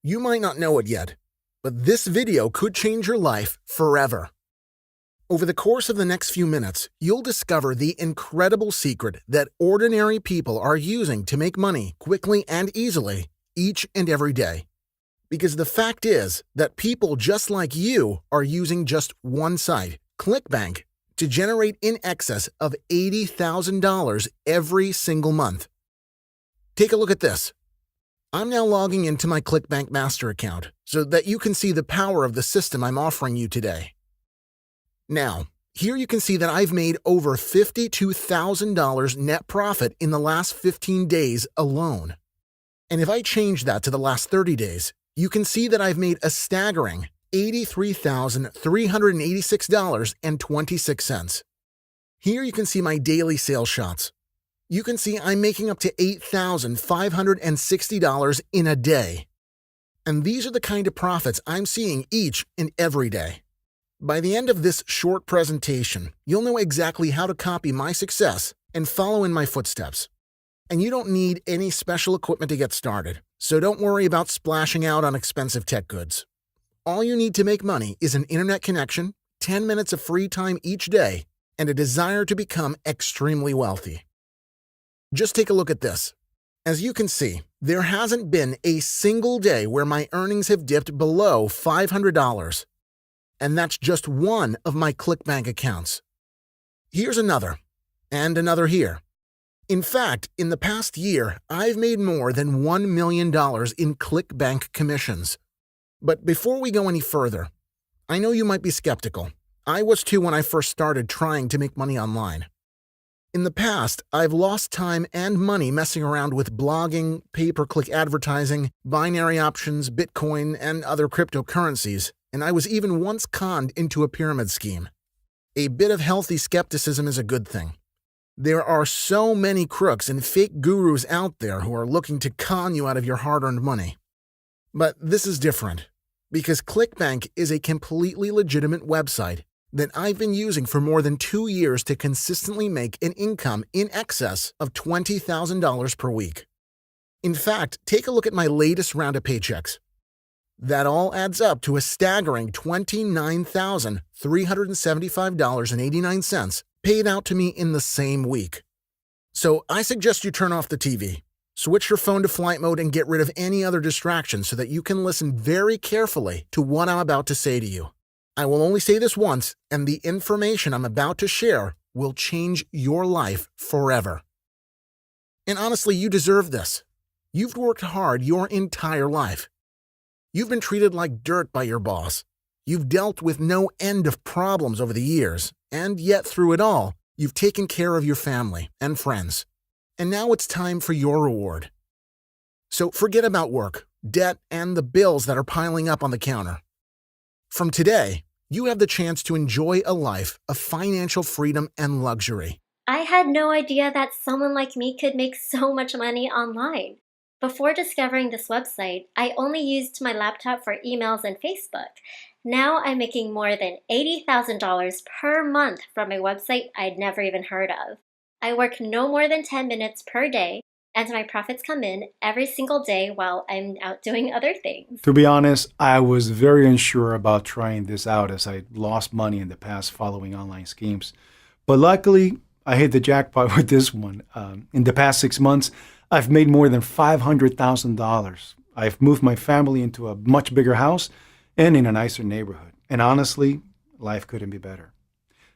You might not know it yet, but this video could change your life forever. Over the course of the next few minutes, you'll discover the incredible secret that ordinary people are using to make money quickly and easily each and every day. Because the fact is that people just like you are using just one site, Clickbank, to generate in excess of $80,000 every single month. Take a look at this. I'm now logging into my Clickbank Master account so that you can see the power of the system I'm offering you today. Now, here you can see that I've made over $52,000 net profit in the last 15 days alone. And if I change that to the last 30 days, you can see that I've made a staggering $83,386.26. Here you can see my daily sales shots. You can see I'm making up to $8,560 in a day. And these are the kind of profits I'm seeing each and every day. By the end of this short presentation, you'll know exactly how to copy my success and follow in my footsteps. And you don't need any special equipment to get started, so don't worry about splashing out on expensive tech goods. All you need to make money is an internet connection, 10 minutes of free time each day, and a desire to become extremely wealthy. Just take a look at this. As you can see, there hasn't been a single day where my earnings have dipped below $500. And that's just one of my Clickbank accounts. Here's another, and another here. In fact, in the past year, I've made more than $1 million in Clickbank commissions. But before we go any further, I know you might be skeptical. I was too when I first started trying to make money online. In the past, I've lost time and money messing around with blogging, pay-per-click advertising, binary options, Bitcoin, and other cryptocurrencies, and I was even once conned into a pyramid scheme. A bit of healthy skepticism is a good thing. There are so many crooks and fake gurus out there who are looking to con you out of your hard-earned money. But this is different, because Clickbank is a completely legitimate website that I've been using for more than 2 years to consistently make an income in excess of $20,000 per week. In fact, take a look at my latest round of paychecks. That all adds up to a staggering $29,375.89 paid out to me in the same week. So I suggest you turn off the TV, switch your phone to flight mode, and get rid of any other distractions so that you can listen very carefully to what I'm about to say to you. I will only say this once, and the information I'm about to share will change your life forever. And honestly, you deserve this. You've worked hard your entire life. You've been treated like dirt by your boss. You've dealt with no end of problems over the years, and yet through it all, you've taken care of your family and friends. And now it's time for your reward. So forget about work, debt, and the bills that are piling up on the counter. From today, you have the chance to enjoy a life of financial freedom and luxury. I had no idea that someone like me could make so much money online. Before discovering this website, I only used my laptop for emails and Facebook. Now I'm making more than $80,000 per month from a website I'd never even heard of. I work no more than 10 minutes per day, and my profits come in every single day while I'm out doing other things. To be honest, I was very unsure about trying this out as I lost money in the past following online schemes. But luckily, I hit the jackpot with this one. In the past 6 months, I've made more than $500,000. I've moved my family into a much bigger house and in a nicer neighborhood. And honestly, life couldn't be better.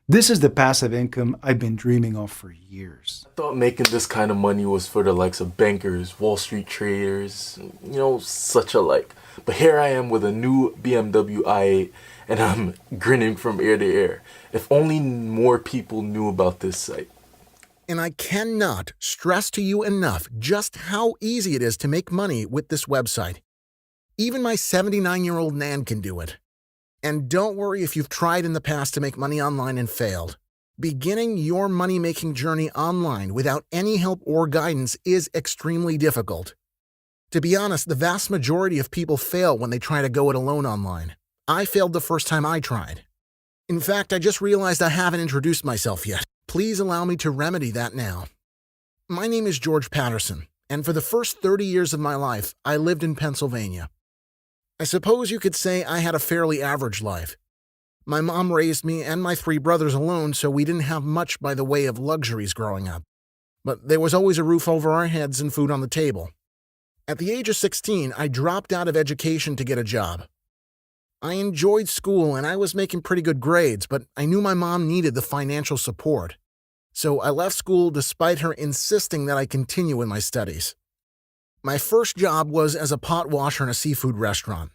This is the passive income I've been dreaming of for years. I thought making this kind of money was for the likes of bankers, Wall Street traders, such alike. But here I am with a new BMW i8 and I'm grinning from ear to ear. If only more people knew about this site. And I cannot stress to you enough just how easy it is to make money with this website. Even my 79-year-old Nan can do it. And don't worry if you've tried in the past to make money online and failed. Beginning your money-making journey online without any help or guidance is extremely difficult. To be honest, the vast majority of people fail when they try to go it alone online. I failed the first time I tried. In fact, I just realized I haven't introduced myself yet. Please allow me to remedy that now. My name is George Patterson, and for the first 30 years of my life, I lived in Pennsylvania. I suppose you could say I had a fairly average life. My mom raised me and my 3 brothers alone, so we didn't have much by the way of luxuries growing up. But there was always a roof over our heads and food on the table. At the age of 16, I dropped out of education to get a job. I enjoyed school and I was making pretty good grades, but I knew my mom needed the financial support. So I left school despite her insisting that I continue in my studies. My first job was as a pot washer in a seafood restaurant.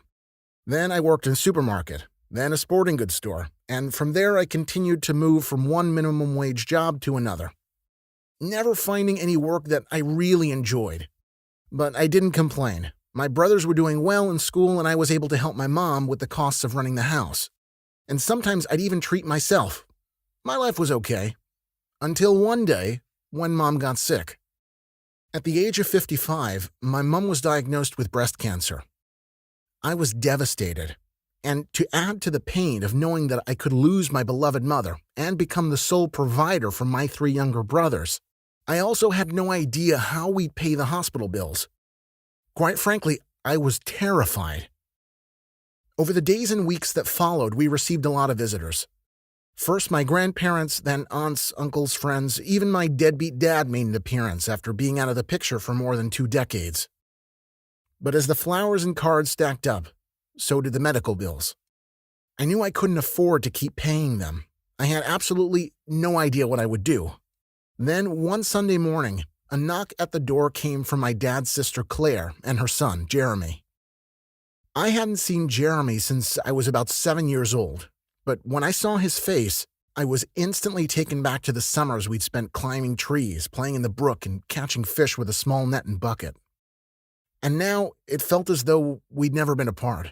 Then I worked in a supermarket, then a sporting goods store, and from there I continued to move from one minimum wage job to another, never finding any work that I really enjoyed. But I didn't complain. My brothers were doing well in school and I was able to help my mom with the costs of running the house. And sometimes I'd even treat myself. My life was okay. Until one day, when Mom got sick. At the age of 55, my mom was diagnosed with breast cancer. I was devastated. And to add to the pain of knowing that I could lose my beloved mother and become the sole provider for my 3 younger brothers, I also had no idea how we'd pay the hospital bills. Quite frankly, I was terrified. Over the days and weeks that followed, we received a lot of visitors. First my grandparents, then aunts, uncles, friends, even my deadbeat dad made an appearance after being out of the picture for more than 2 decades. But as the flowers and cards stacked up, so did the medical bills. I knew I couldn't afford to keep paying them. I had absolutely no idea what I would do. Then one Sunday morning, a knock at the door came from my dad's sister Claire and her son, Jeremy. I hadn't seen Jeremy since I was about 7 years old, but when I saw his face, I was instantly taken back to the summers we'd spent climbing trees, playing in the brook, and catching fish with a small net and bucket. And now it felt as though we'd never been apart.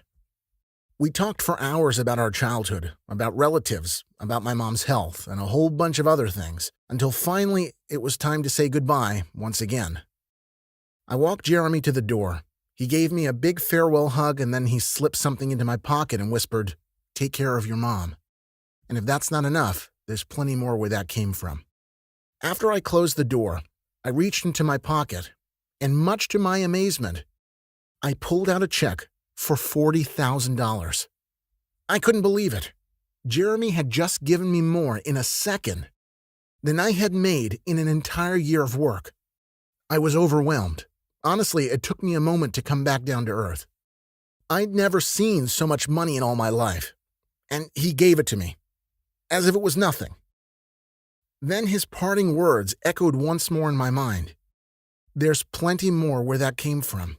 We talked for hours about our childhood, about relatives, about my mom's health, and a whole bunch of other things, until finally it was time to say goodbye once again. I walked Jeremy to the door. He gave me a big farewell hug and then he slipped something into my pocket and whispered, "Take care of your mom." And if that's not enough, there's plenty more where that came from. After I closed the door, I reached into my pocket, and much to my amazement, I pulled out a check for $40,000. I couldn't believe it. Jeremy had just given me more in a second than I had made in an entire year of work. I was overwhelmed. Honestly, it took me a moment to come back down to earth. I'd never seen so much money in all my life, and he gave it to me, as if it was nothing. Then his parting words echoed once more in my mind. There's plenty more where that came from.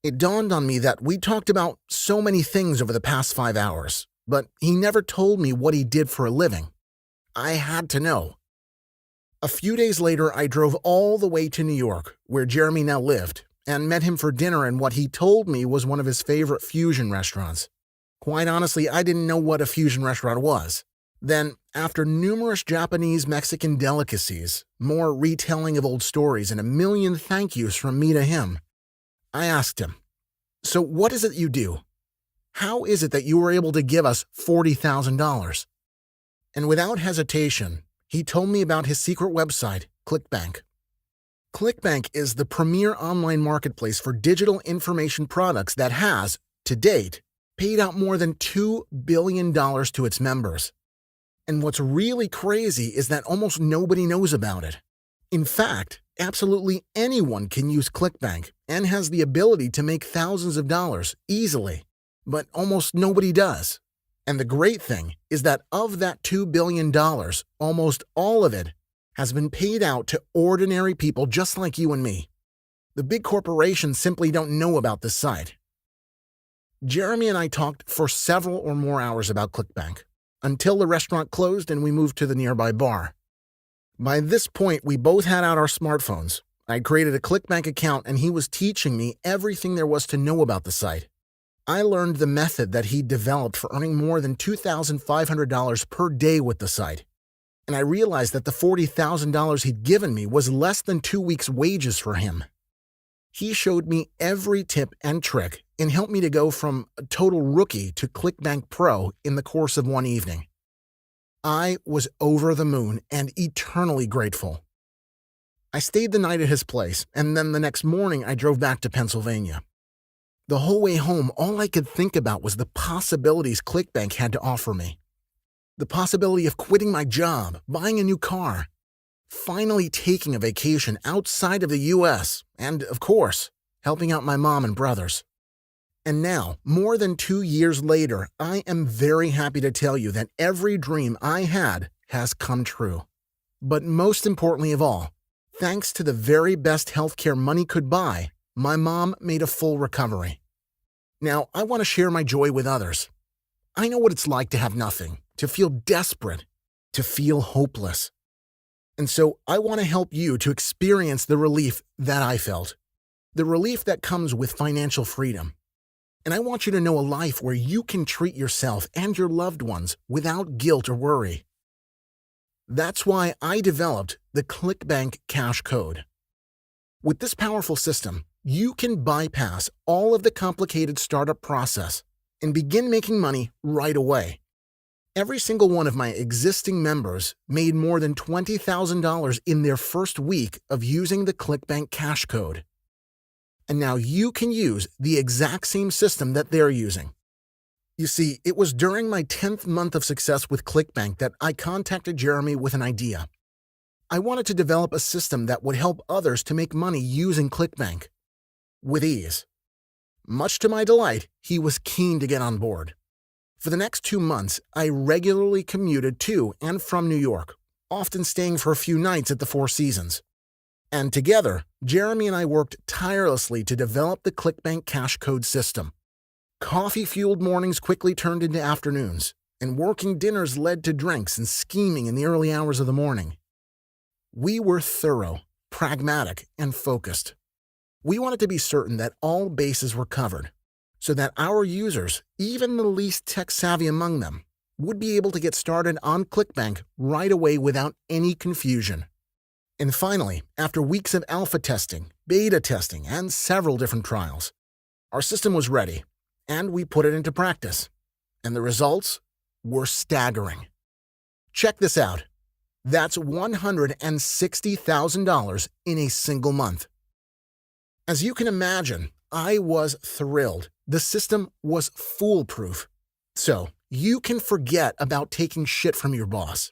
It dawned on me that we talked about so many things over the past 5 hours, but he never told me what he did for a living. I had to know. A few days later, I drove all the way to New York, where Jeremy now lived, and met him for dinner in what he told me was one of his favorite fusion restaurants. Quite honestly, I didn't know what a fusion restaurant was. Then, after numerous Japanese Mexican delicacies, more retelling of old stories, and a million thank yous from me to him, I asked him, "So what is it you do? How is it that you were able to give us $40,000? And without hesitation, he told me about his secret website, Clickbank. Clickbank is the premier online marketplace for digital information products that has, to date, paid out more than $2 billion to its members. And what's really crazy is that almost nobody knows about it. In fact, absolutely anyone can use Clickbank and has the ability to make thousands of dollars easily, but almost nobody does. And the great thing is that of that $2 billion, almost all of it has been paid out to ordinary people just like you and me. The big corporations simply don't know about this site. Jeremy and I talked for several or more hours about Clickbank, until the restaurant closed and we moved to the nearby bar. By this point, we both had out our smartphones. I created a Clickbank account and he was teaching me everything there was to know about the site. I learned the method that he'd developed for earning more than $2,500 per day with the site. And I realized that the $40,000 he'd given me was less than 2 weeks' wages for him. He showed me every tip and trick and helped me to go from a total rookie to Clickbank Pro in the course of one evening. I was over the moon and eternally grateful. I stayed the night at his place, and then the next morning I drove back to Pennsylvania. The whole way home, all I could think about was the possibilities ClickBank had to offer me. The possibility of quitting my job, buying a new car, finally taking a vacation outside of the US, and, of course, helping out my mom and brothers. And now, more than 2 years later, I am very happy to tell you that every dream I had has come true. But most importantly of all, thanks to the very best healthcare money could buy, my mom made a full recovery. Now, I want to share my joy with others. I know what it's like to have nothing, to feel desperate, to feel hopeless. And so I want to help you to experience the relief that I felt, the relief that comes with financial freedom. And I want you to know a life where you can treat yourself and your loved ones without guilt or worry. That's why I developed the Clickbank Cash Code. With this powerful system, you can bypass all of the complicated startup process and begin making money right away. Every single one of my existing members made more than $20,000 in their first week of using the Clickbank Cash Code. And now you can use the exact same system that they're using. You see, it was during my 10th month of success with Clickbank that I contacted Jeremy with an idea. I wanted to develop a system that would help others to make money using Clickbank with ease. Much to my delight, he was keen to get on board. For the next 2 months, I regularly commuted to and from New York, often staying for a few nights at the Four Seasons. And together, Jeremy and I worked tirelessly to develop the Clickbank Cash Code system. Coffee-fueled mornings quickly turned into afternoons, and working dinners led to drinks and scheming in the early hours of the morning. We were thorough, pragmatic, and focused. We wanted to be certain that all bases were covered, so that our users, even the least tech-savvy among them, would be able to get started on Clickbank right away without any confusion. And finally, after weeks of alpha testing, beta testing, and several different trials, our system was ready, and we put it into practice. And the results were staggering. Check this out. That's $160,000 in a single month. As you can imagine, I was thrilled. The system was foolproof. So, you can forget about taking shit from your boss.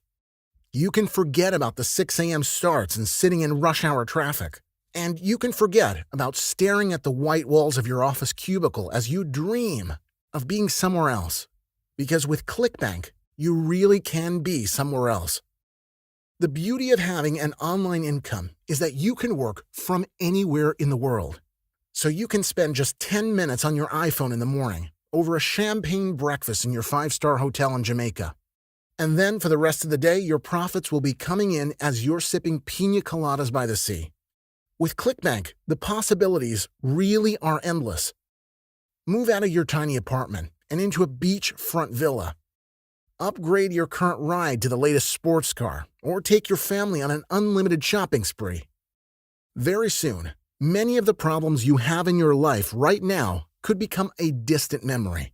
You can forget about the 6 a.m. starts and sitting in rush hour traffic. And you can forget about staring at the white walls of your office cubicle as you dream of being somewhere else. Because with Clickbank, you really can be somewhere else. The beauty of having an online income is that you can work from anywhere in the world. So you can spend just 10 minutes on your iPhone in the morning over a champagne breakfast in your 5-star hotel in Jamaica. And then for the rest of the day, your profits will be coming in as you're sipping pina coladas by the sea. With Clickbank, the possibilities really are endless. Move out of your tiny apartment and into a beachfront villa. Upgrade your current ride to the latest sports car, or take your family on an unlimited shopping spree. Very soon, many of the problems you have in your life right now could become a distant memory.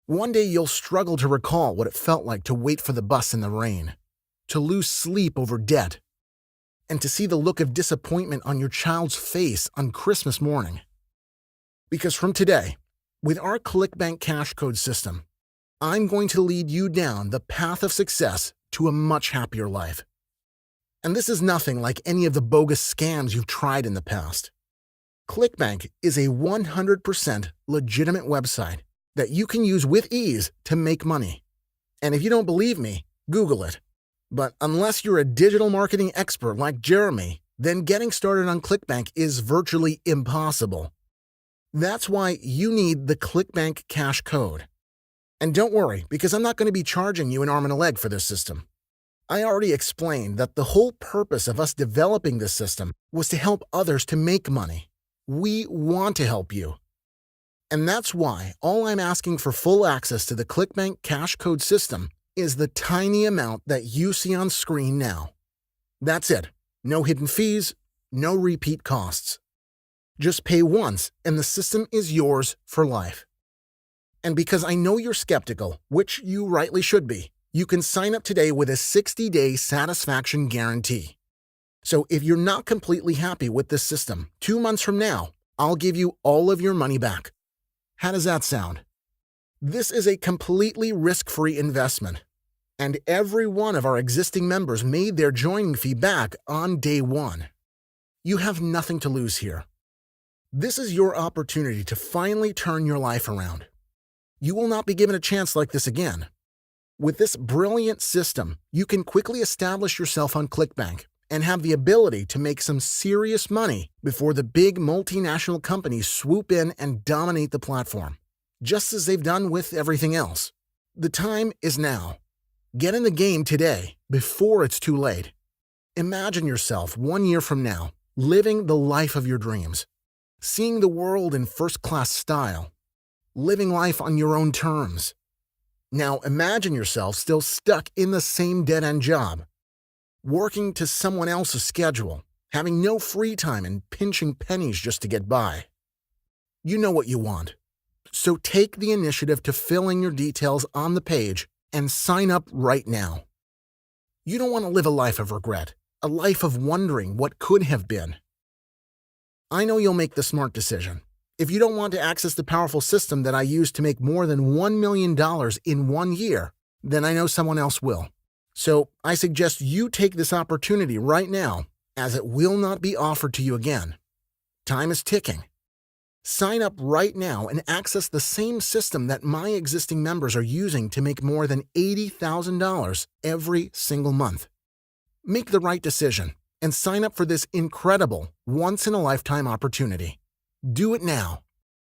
One day you'll struggle to recall what it felt like to wait for the bus in the rain, to lose sleep over debt, and to see the look of disappointment on your child's face on Christmas morning. Because from today, with our Clickbank Cash Code system, I'm going to lead you down the path of success to a much happier life. And this is nothing like any of the bogus scams you've tried in the past. Clickbank is a 100% legitimate website that you can use with ease to make money. And if you don't believe me, Google it. But unless you're a digital marketing expert like Jeremy, then getting started on Clickbank is virtually impossible. That's why you need the Clickbank Cash Code. And don't worry, because I'm not going to be charging you an arm and a leg for this system. I already explained that the whole purpose of us developing this system was to help others to make money. We want to help you. And that's why all I'm asking for full access to the Clickbank Cash Code system is the tiny amount that you see on screen now. That's it. No hidden fees, no repeat costs. Just pay once and the system is yours for life. And because I know you're skeptical, which you rightly should be, you can sign up today with a 60-day satisfaction guarantee. So if you're not completely happy with this system, 2 months from now, I'll give you all of your money back. How does that sound? This is a completely risk-free investment, and every one of our existing members made their joining fee back on day one. You have nothing to lose here. This is your opportunity to finally turn your life around. You will not be given a chance like this again. With this brilliant system, you can quickly establish yourself on Clickbank and have the ability to make some serious money before the big multinational companies swoop in and dominate the platform, just as they've done with everything else. The time is now. Get in the game today, before it's too late. Imagine yourself 1 year from now, living the life of your dreams, seeing the world in first-class style, living life on your own terms. Now imagine yourself still stuck in the same dead-end job, working to someone else's schedule, having no free time and pinching pennies just to get by. You know what you want, so take the initiative to fill in your details on the page and sign up right now. You don't want to live a life of regret, a life of wondering what could have been. I know you'll make the smart decision. If you don't want to access the powerful system that I use to make more than $1 million in 1 year, then I know someone else will. So I suggest you take this opportunity right now, as it will not be offered to you again. Time is ticking. Sign up right now and access the same system that my existing members are using to make more than $80,000 every single month. Make the right decision and sign up for this incredible, once-in-a-lifetime opportunity. Do it now.